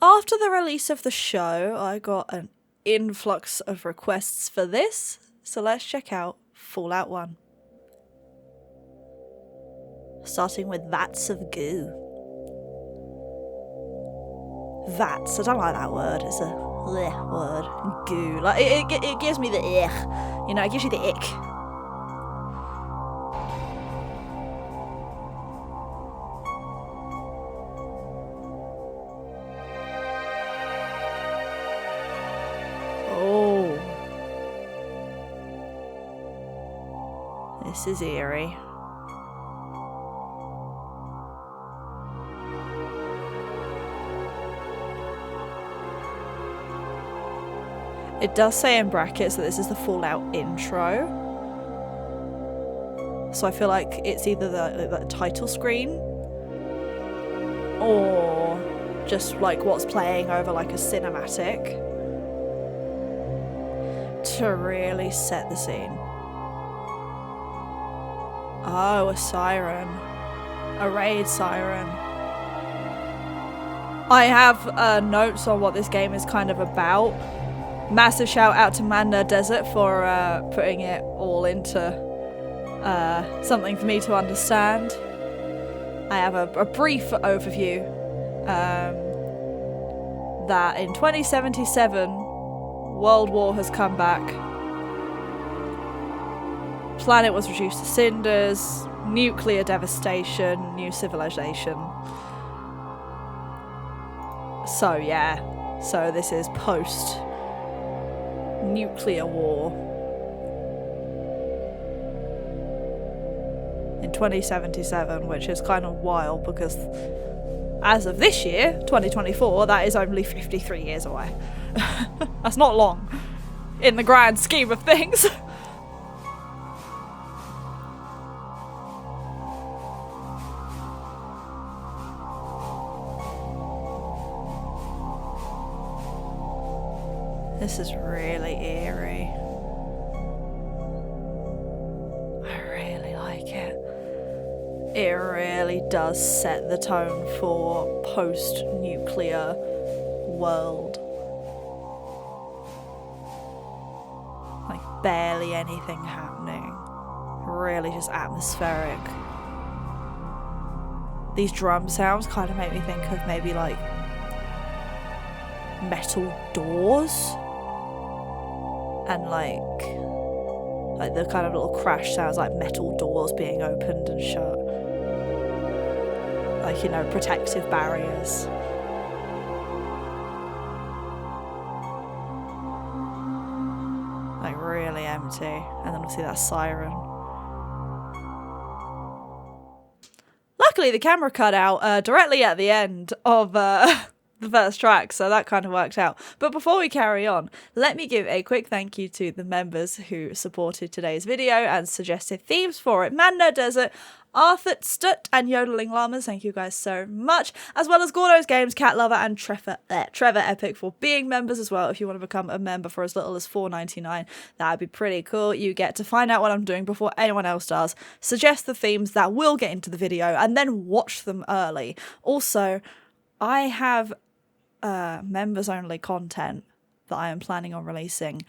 After the release of the show, I got an influx of requests for this, so let's check out Fallout 1. Starting with vats of goo. Vats, I don't like that word, it's a bleh word. Goo, like it gives me the ick, you know, it gives you the ick. Oh. This is eerie. It does say in brackets that this is the Fallout intro. So I feel like it's either the title screen or just like what's playing over like a cinematic to really set the scene. Oh, a siren. A raid siren. I have notes on what this game is kind of about. Massive shout out to Man Nerd Desert for putting it all into something for me to understand. I have a brief overview that in 2077 World War has come back. Planet was reduced to cinders, nuclear devastation, new civilization. So yeah, so this is post nuclear war in 2077, which is kind of wild because as of this year, 2024, that is only 53 years away. That's not long in the grand scheme of things. This is really eerie. I really like it. It really does set the tone for post-nuclear world. Like barely anything happening. Really just atmospheric. These drum sounds kind of make me think of maybe like metal doors. And like the kind of little crash sounds like metal doors being opened and shut. Like, you know, protective barriers. Like really empty. And then obviously that siren. Luckily the camera cut out directly at the end of the first track, so that kind of worked out. But before we carry on, let me give a quick thank you to the members who supported today's video and suggested themes for it. Man Nerd Desert, Arthur Stutt, and Yodeling Llamas, thank you guys so much, as well as Gordo's Games, Cat Lover, and Trevor Epic for being members as well. If you want to become a member for as little as $4.99, that'd be pretty cool. You get to find out what I'm doing before anyone else does, suggest the themes that will get into the video, and then watch them early. Also, I have members only content that I am planning on releasing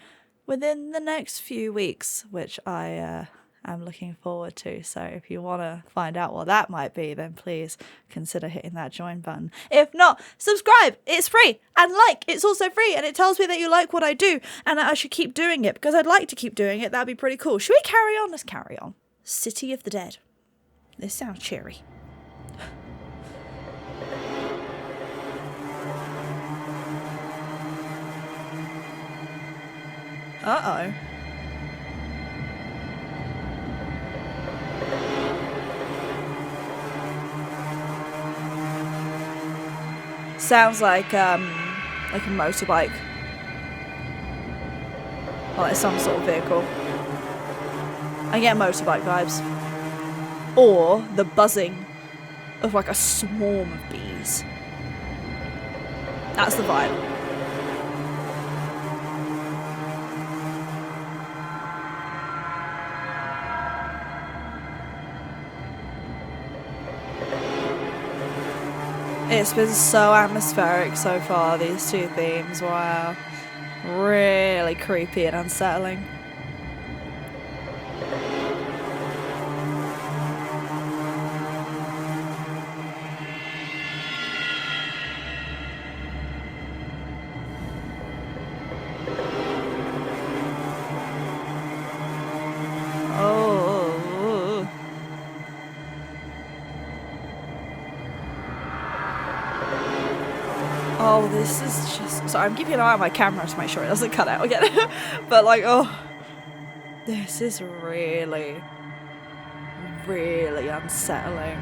within the next few weeks, which I am looking forward to. So if you want to find out what that might be, then please consider hitting that join button. If not, subscribe, it's free, and like, it's also free, and it tells me that you like what I do and that I should keep doing it because I'd like to keep doing it. That'd be pretty cool. Should we carry on? Let's carry on. City of the Dead. This sounds cheery. Uh-oh. Sounds like a motorbike. Or like some sort of vehicle. I get motorbike vibes. Or the buzzing of like a swarm of bees. That's the vibe. It's been so atmospheric so far, these two themes. Wow. Really creepy and unsettling. Oh, this is just... Sorry, I'm keeping an eye on my camera to make sure it doesn't cut out again. But like, oh... This is really, really unsettling.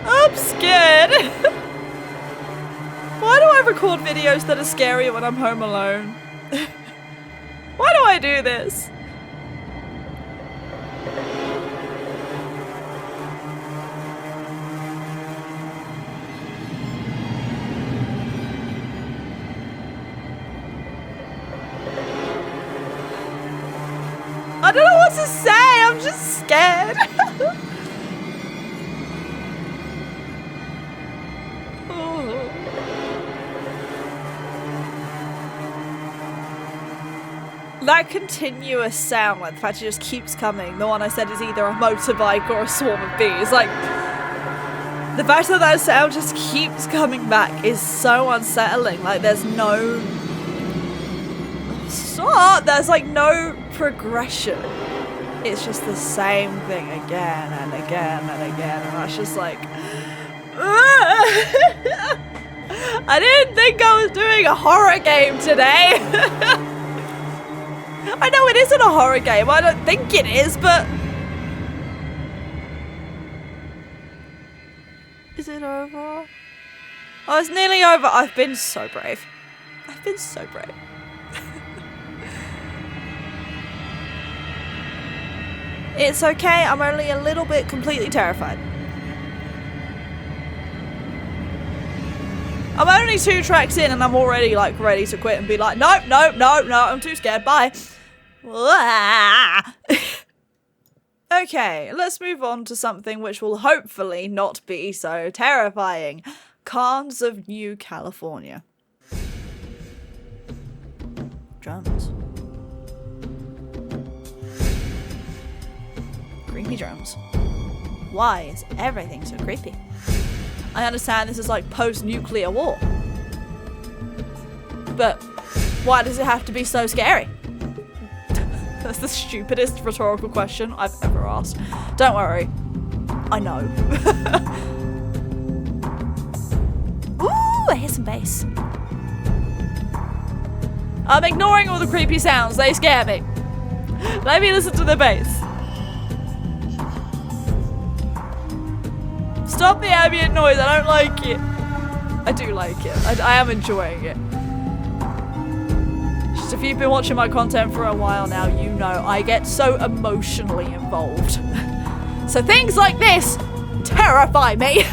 I'm scared! Why do I record videos that are scary when I'm home alone? Why do I do this? I don't know what to say, I'm just scared. That continuous sound, like the fact it just keeps coming, the one I said is either a motorbike or a swarm of bees, like, the fact that that sound just keeps coming back is so unsettling. Like, there's no... Stop! There's like no progression. It's just the same thing again and again and again, and that's just like... I didn't think I was doing a horror game today! I know it isn't a horror game, I don't think it is, but... Is it over? Oh, it's nearly over. I've been so brave. I've been so brave. It's okay, I'm only a little bit completely terrified. I'm only 2 tracks in and I'm already like ready to quit and be like, nope, nope, nope, no, I'm too scared, bye. Okay, let's move on to something which will hopefully not be so terrifying. Cons of New California. Drums. Creepy drums. Why is everything so creepy? I understand this is like post-nuclear war. But why does it have to be so scary? That's the stupidest rhetorical question I've ever asked. Don't worry. I know. Ooh, I hear some bass. I'm ignoring all the creepy sounds. They scare me. Let me listen to the bass. Stop the ambient noise. I don't like it. I do like it. I am enjoying it. Just if you've been watching my content for a while now, you know I get so emotionally involved. So things like this terrify me.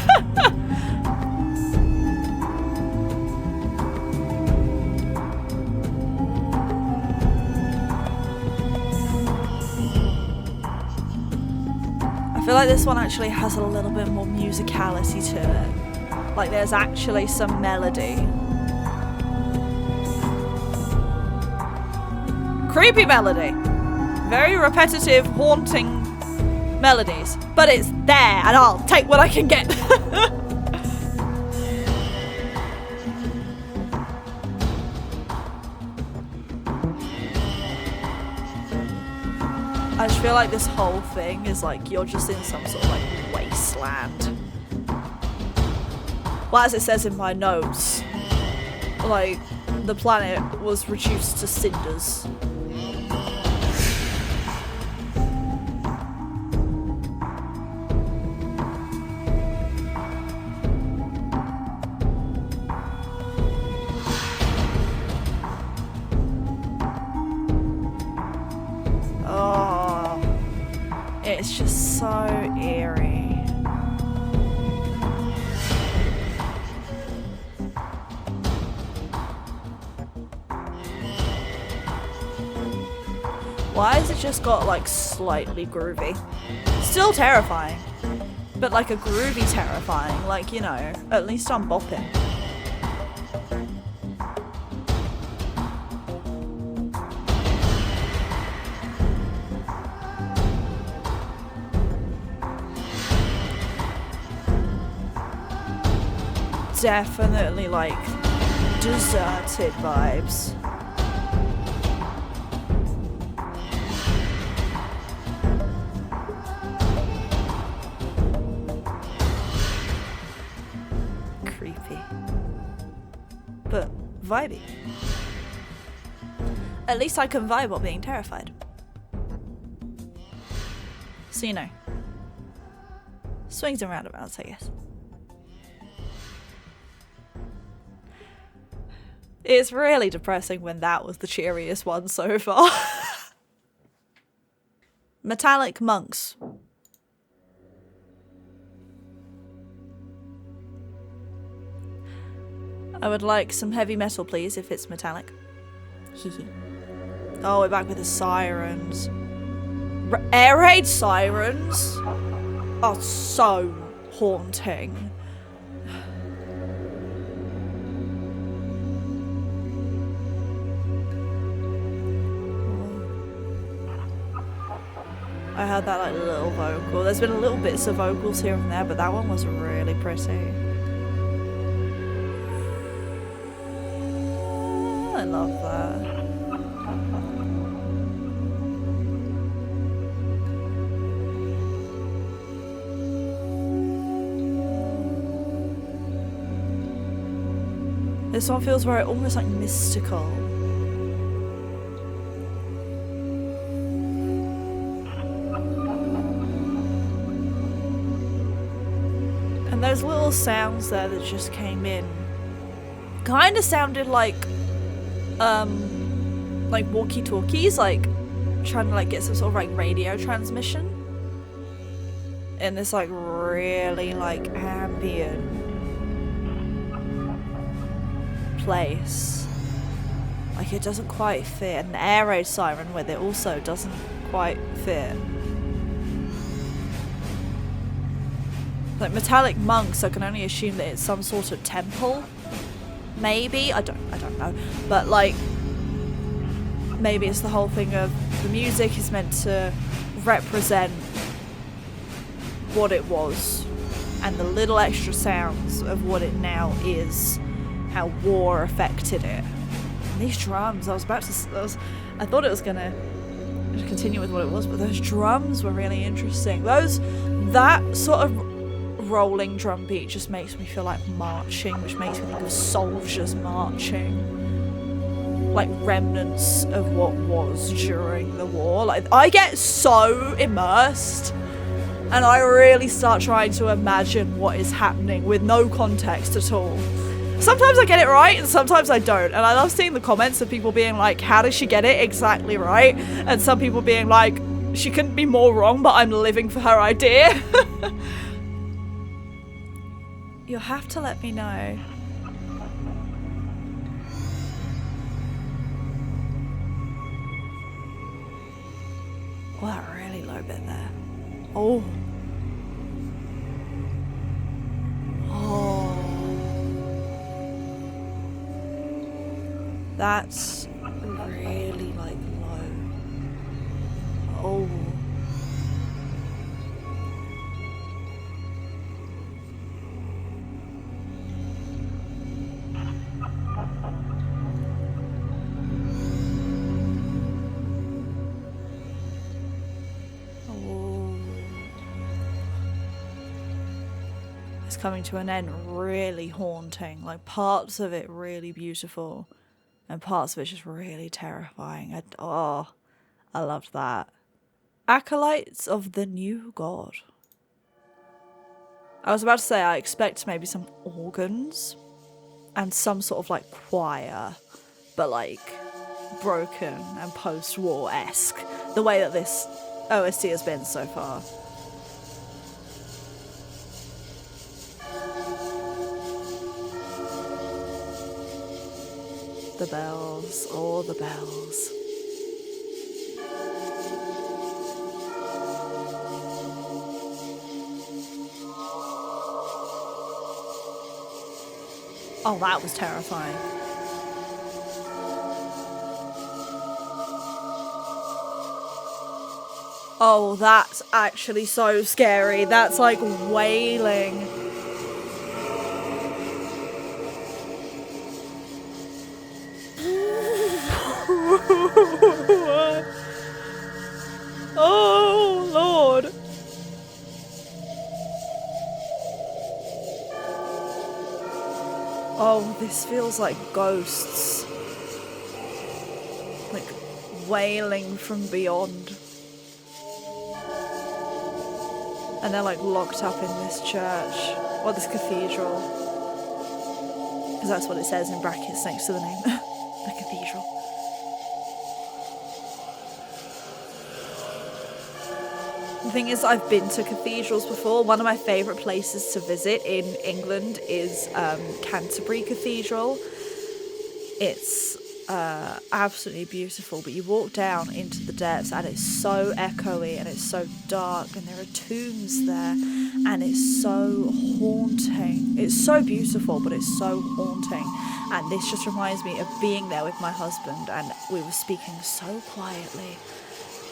I feel like this one actually has a little bit more musicality to it. Like there's actually some melody. Creepy melody. Very repetitive, haunting melodies. But it's there and I'll take what I can get. I just feel like this whole thing is like you're just in some sort of like wasteland. Well, as it says in my notes, like the planet was reduced to cinders. It's just so eerie. Why has it just got like slightly groovy? Still terrifying, but like a groovy terrifying. Like, you know, at least I'm bopping. Definitely like deserted vibes. Creepy. But vibey. At least I can vibe while being terrified. So, you know. Swings and roundabouts, I guess. It's really depressing when that was the cheeriest one so far. Metallic monks. I would like some heavy metal, please, if it's metallic. Hehe. Oh, we're back with the sirens. Air raid sirens are so haunting. I heard that like little vocal. There's been little bits of vocals here and there, but that one was really pretty. I love that. This one feels very almost like mystical. And those little sounds there that just came in kind of sounded like walkie-talkies, like trying to like get some sort of like radio transmission in this like really like ambient place. Like it doesn't quite fit. An air raid siren with it also doesn't quite fit. Like metallic monks, I can only assume that it's some sort of temple. Maybe, I don't know. But like maybe it's the whole thing of the music is meant to represent what it was and the little extra sounds of what it now is, how war affected it. And these drums, I thought it was gonna continue with what it was, but those drums were really interesting. That sort of rolling drum beat just makes me feel like marching, which makes me think of soldiers marching. Like remnants of what was during the war. Like I get so immersed and I really start trying to imagine what is happening with no context at all. Sometimes I get it right and sometimes I don't. And I love seeing the comments of people being like, how does she get it exactly right? And some people being like, she couldn't be more wrong, but I'm living for her idea. You'll have to let me know. Oh, that really low bit there. Oh. Oh. That's really like low. Oh. Coming to an end really haunting, like parts of it really beautiful and parts of it just really terrifying. I loved that. Acolytes of the New God. I was about to say I expect maybe some organs and some sort of like choir, but like broken and post-war-esque, the way that this OST has been so far. The bells, all the bells. Oh, that was terrifying. Oh, that's actually so scary. That's like wailing. Oh, Lord. Oh, this feels like ghosts. Like wailing from beyond. And they're like locked up in this church, or this cathedral. Because that's what it says in brackets next to the name. The cathedral. The thing is, I've been to cathedrals before. One of my favourite places to visit in England is Canterbury Cathedral. It's absolutely beautiful, but you walk down into the depths and it's so echoey and it's so dark, and there are tombs there, and it's so haunting. It's so beautiful, but it's so haunting. And this just reminds me of being there with my husband, and we were speaking so quietly.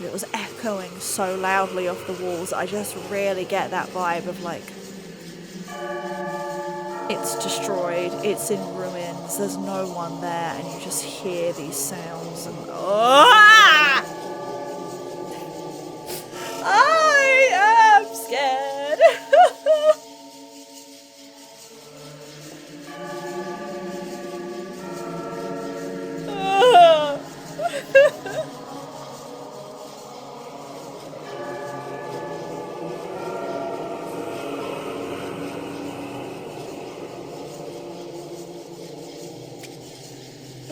It was echoing so loudly off the walls. I just really get that vibe of like, it's destroyed, it's in ruins, there's no one there, and you just hear these sounds and I am scared.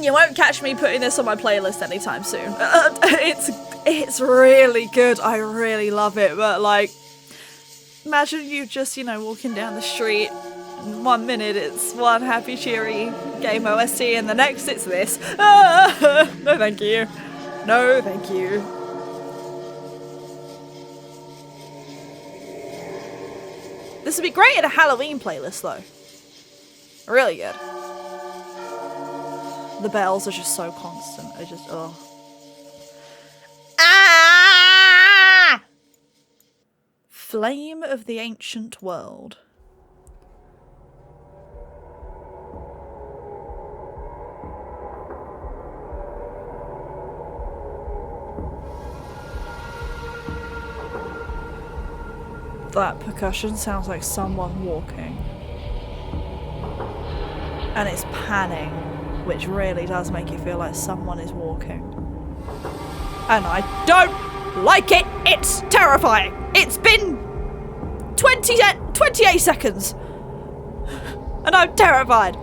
You won't catch me putting this on my playlist anytime soon. It's really good. I really love it. But like, imagine you just, you know, walking down the street. 1 minute it's one happy, cheery game OST, and the next it's this. No, thank you. No, thank you. This would be great in a Halloween playlist, though. Really good. The bells are just so constant. I just, oh. Ah! Flame of the Ancient World. That percussion sounds like someone walking. And it's panning, which really does make you feel like someone is walking. And I don't like it! It's terrifying! It's been 28 seconds! And I'm terrified!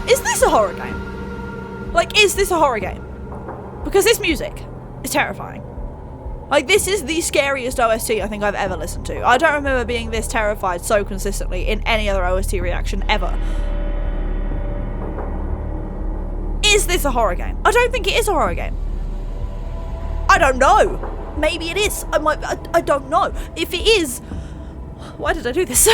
Is this a horror game? Like, is this a horror game? Because this music is terrifying. Like, this is the scariest OST I think I've ever listened to. I don't remember being this terrified so consistently in any other OST reaction ever. Is this a horror game? I don't think it is a horror game. I don't know. Maybe it is. I don't know. If it is, why did I do this?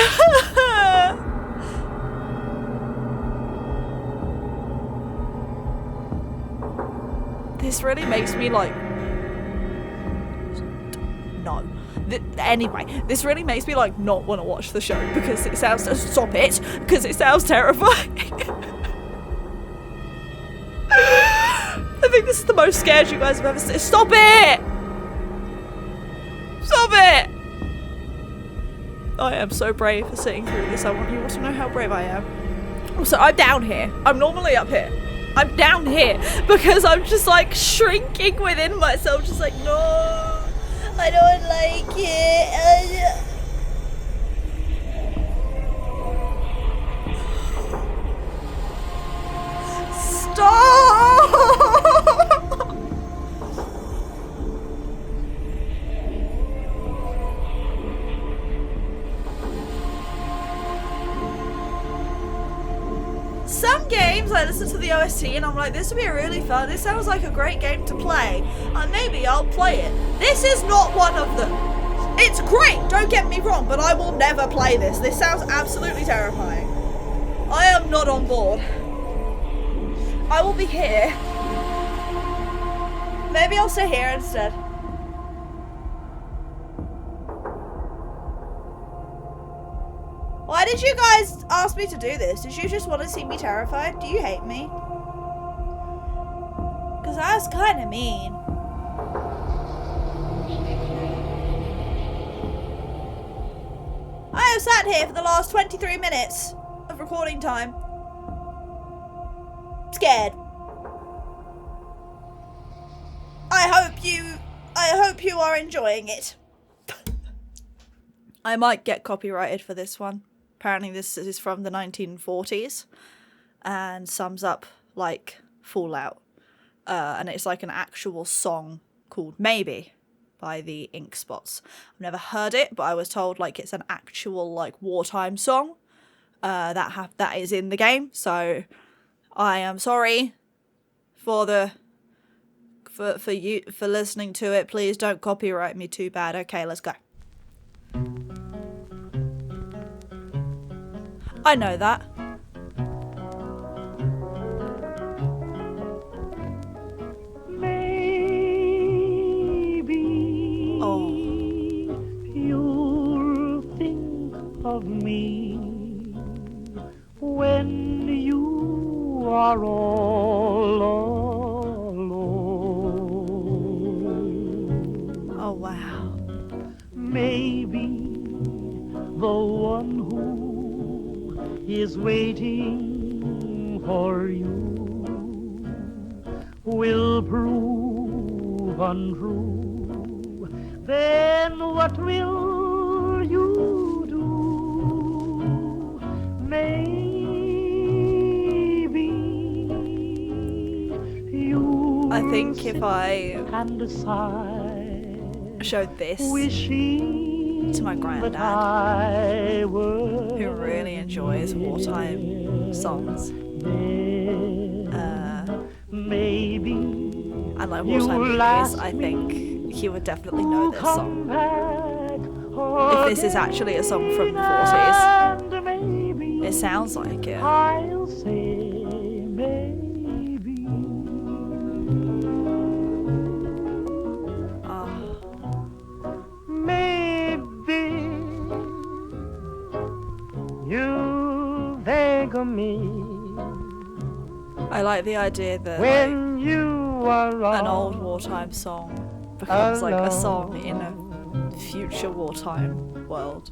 This really makes me like, no. Anyway, this really makes me like not want to watch the show because it sounds, stop it, because it sounds terrifying. I think this is the most scared you guys have ever seen. Stop it! Stop it! I am so brave for sitting through this. I want you all to know how brave I am. Also, I'm down here. I'm normally up here. I'm down here because I'm just like shrinking within myself, just like, no, I don't like it. Stop! some games I listen to the OST and I'm like, this would be really fun. This sounds like a great game to play. And maybe I'll play it. This is not one of them. It's great, don't get me wrong, but I will never play this. This sounds absolutely terrifying. I am not on board. I will be here. Maybe I'll stay here instead. Why did you guys ask me to do this? Did you just want to see me terrified? Do you hate me? Because that's kind of mean. I have sat here for the last 23 minutes of recording time. Scared. I hope you are enjoying it. I might get copyrighted for this one. Apparently this is from the 1940s and sums up like Fallout. And it's like an actual song called Maybe by the Ink Spots. I've never heard it, but I was told like it's an actual like wartime song that is in the game. So I am sorry for listening to it. Please don't copyright me too bad. Okay, let's go. I know that. Maybe you'll think of me when you are all alone. Oh wow. Maybe the one who is waiting for you will prove untrue. Then what will you do? Maybe you I think if I can decide, showed this wishing to my granddad, who really enjoys wartime songs, maybe and like wartime movies, I think he would definitely know this song. If this is actually a song from the 40s, it sounds like it. I'll say maybe. Maybe you think of me I like the idea that when you are an old wartime song becomes like a song in a future wartime world.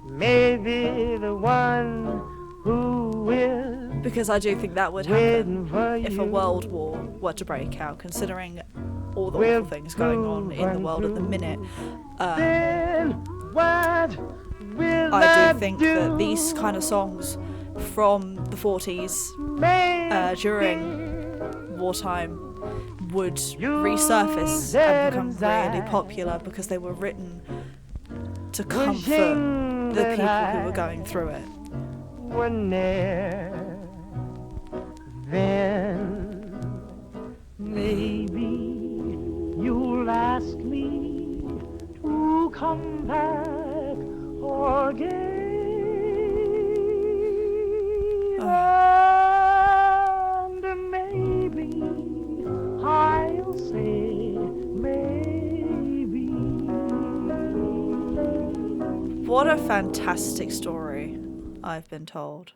Maybe the one who will. Because I do think that would happen if a world war were to break out, considering all the awful things going on in the world at the minute. I do think that these kind of songs from the 40s during wartime would resurface and become really popular because they were written to comfort the people who were going through it. Then maybe you'll ask me to come back again. And maybe I'll say maybe. What a fantastic story I've been told.